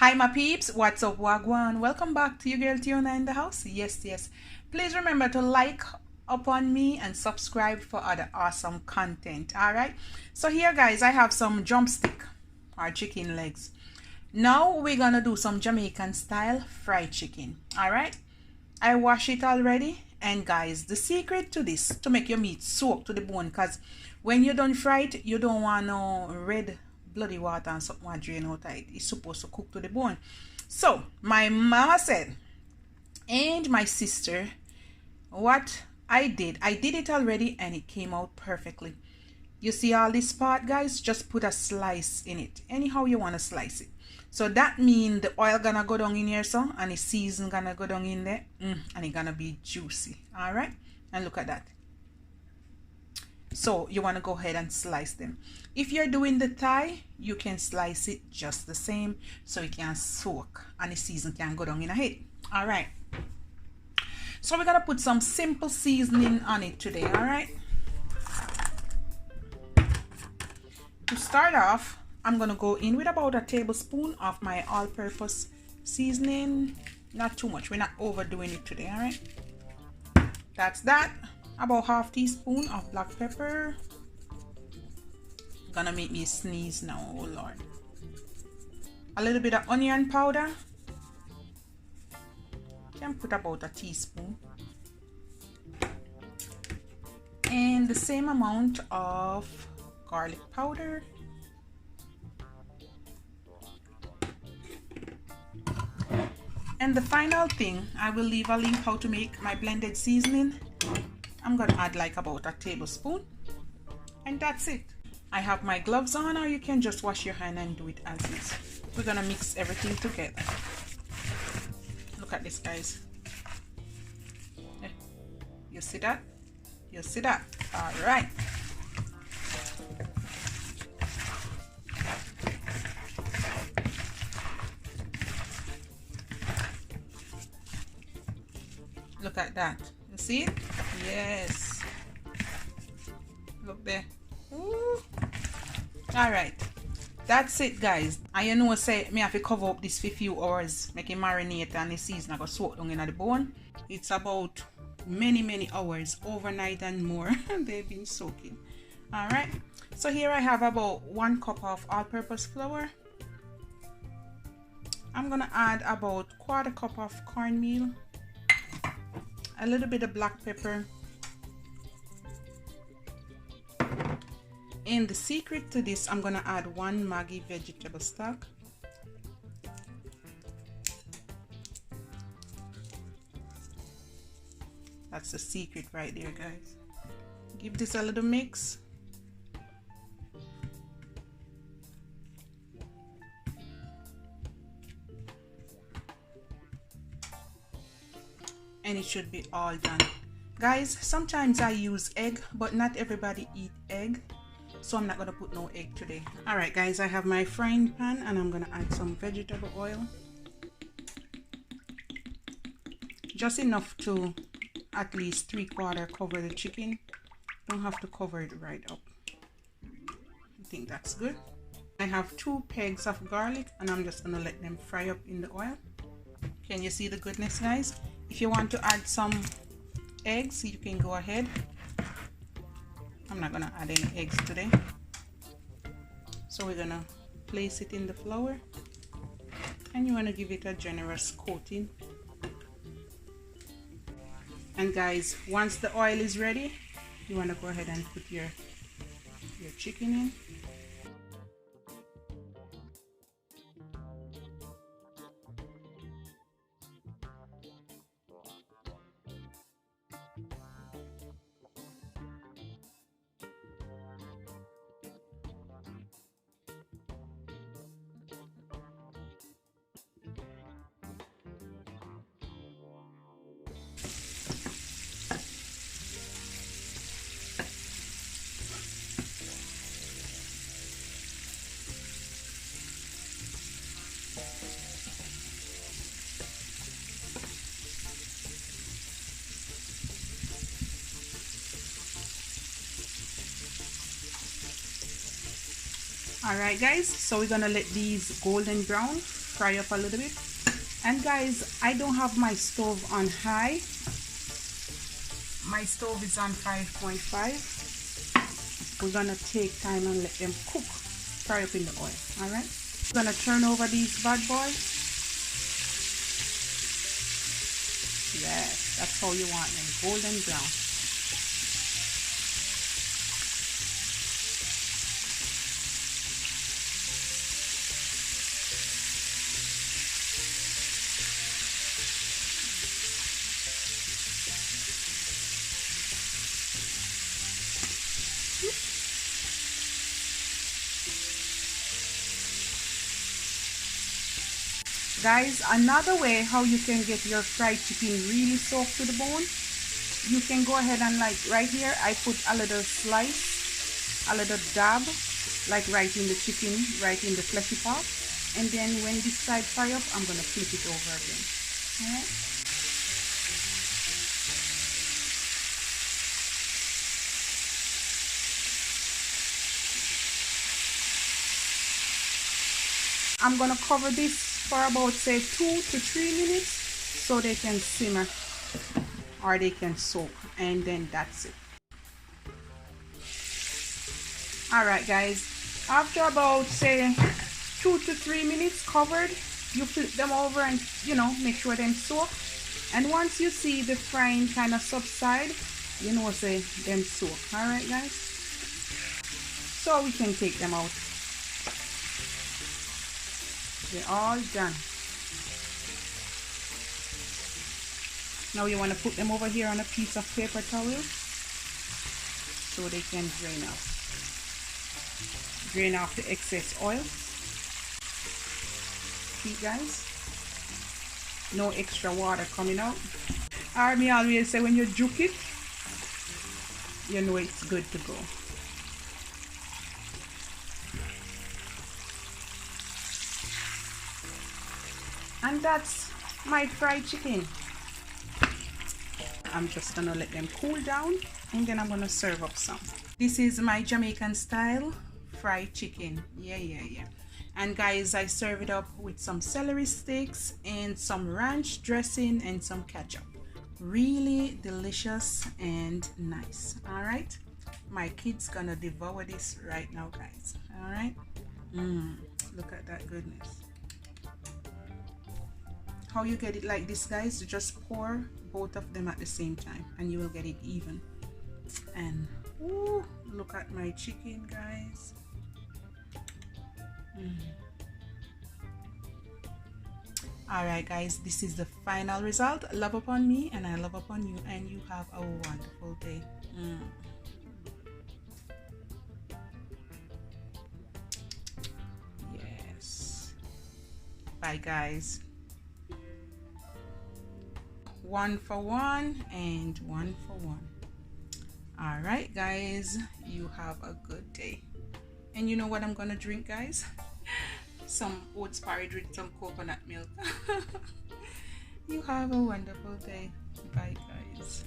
Hi my peeps, what's up wagwan? Welcome back to your girl Tiona in the house. Yes. Please remember to like upon me and subscribe for other awesome content. Alright. So here guys, I have some drumstick or chicken legs. Now we're gonna do some Jamaican style fried chicken. Alright. I wash it already. And guys, the secret to this, to make your meat soak to the bone, because when you don't fry it, you don't want no red bloody water and something to drain out of it. It's supposed to cook to the bone. So my mama said, and my sister, what I did it already and it came out perfectly. You see all this part guys, just put a slice in it anyhow you want to slice it. So that means the oil gonna go down in here, so, and the season gonna go down in there, and it gonna be juicy. All right, and look at that. So you want to go ahead and slice them. If you're doing the thigh, you can slice it just the same so it can soak and the season can go down in a head. All right, so we're gonna put some simple seasoning on it today. All right, to start off, I'm gonna go in with about a tablespoon of my all-purpose seasoning. Not too much, we're not overdoing it today. All right, that's that. About half teaspoon of black pepper. Gonna make me sneeze now, oh lord. A little bit of onion powder. Can put about a teaspoon. And the same amount of garlic powder. And the final thing, I will leave a link how to make my blended seasoning. I'm gonna add like about a tablespoon, and that's it. I have my gloves on, or you can just wash your hand and do it as is. We're gonna mix everything together. Look at this guys. You see that? You see that? All right. Look at that. You see it? Yes. Look there. Ooh. All right. That's it, guys. I know say me have to cover up this for a few hours, make it marinate, and the season I go soak down in the bone. It's about many hours, overnight and more. They've been soaking. All right. So here I have about 1 cup of all-purpose flour. I'm gonna add about 1/4 cup of cornmeal. A little bit of black pepper. And the secret to this, I'm gonna add 1 Maggi vegetable stock. That's the secret right there, guys. Give this a little mix. And it should be all done. Guys, sometimes I use egg, but not everybody eat egg, so I'm not gonna put no egg today. All right guys, I have my frying pan and I'm gonna add some vegetable oil, just enough to at least 3/4 cover the chicken. Don't have to cover it right up. I think that's good. I have 2 pegs of garlic and I'm just gonna let them fry up in the oil. Can you see the goodness, guys? If you want to add some eggs, you can go ahead. I'm not gonna add any eggs today. So we're gonna place it in the flour, and you want to give it a generous coating. And guys, once the oil is ready, you want to go ahead and put your chicken in. All right guys, so we're gonna let these golden brown fry up a little bit. And guys, I don't have my stove on high. My stove is on 5.5. We're gonna take time and let them cook, fry up in the oil. All right, we're gonna turn over these bad boys. Yes, that's how you want them, golden brown. Guys, another way how you can get your fried chicken really soft to the bone, you can go ahead and, like right here, I put a little slice, a little dab, like right in the chicken, right in the fleshy part. And then when this side fry up, I'm going to flip it over again. All right. I'm going to cover this for about, say, 2 to 3 minutes so they can simmer or they can soak, and then that's it. All right, guys, after about, say, 2 to 3 minutes covered, you flip them over and, you know, make sure them soak. And once you see the frying kind of subside, you know, say them soak. All right, guys, so we can take them out. They're all done. Now you want to put them over here on a piece of paper towel so they can drain off the excess oil. See, guys, no extra water coming out. Army always say when you juke it, you know it's good to go. And that's my fried chicken. I'm just gonna let them cool down and then I'm gonna serve up some. This is my Jamaican style fried chicken. Yeah. And guys, I serve it up with some celery sticks and some ranch dressing and some ketchup. Really delicious and nice. All right, my kids gonna devour this right now, guys. All right. Look at that goodness. How you get it like this, guys, you just pour both of them at the same time and you will get it even. And ooh, look at my chicken, guys. All right, guys, this is the final result. Love upon me and I love upon you, and you have a wonderful day. Yes, bye, guys. 1 for 1 and 1 for 1. All right, guys, you have a good day. And you know what I'm gonna drink, guys? Some oats porridge with some coconut milk. You have a wonderful day. Bye, guys.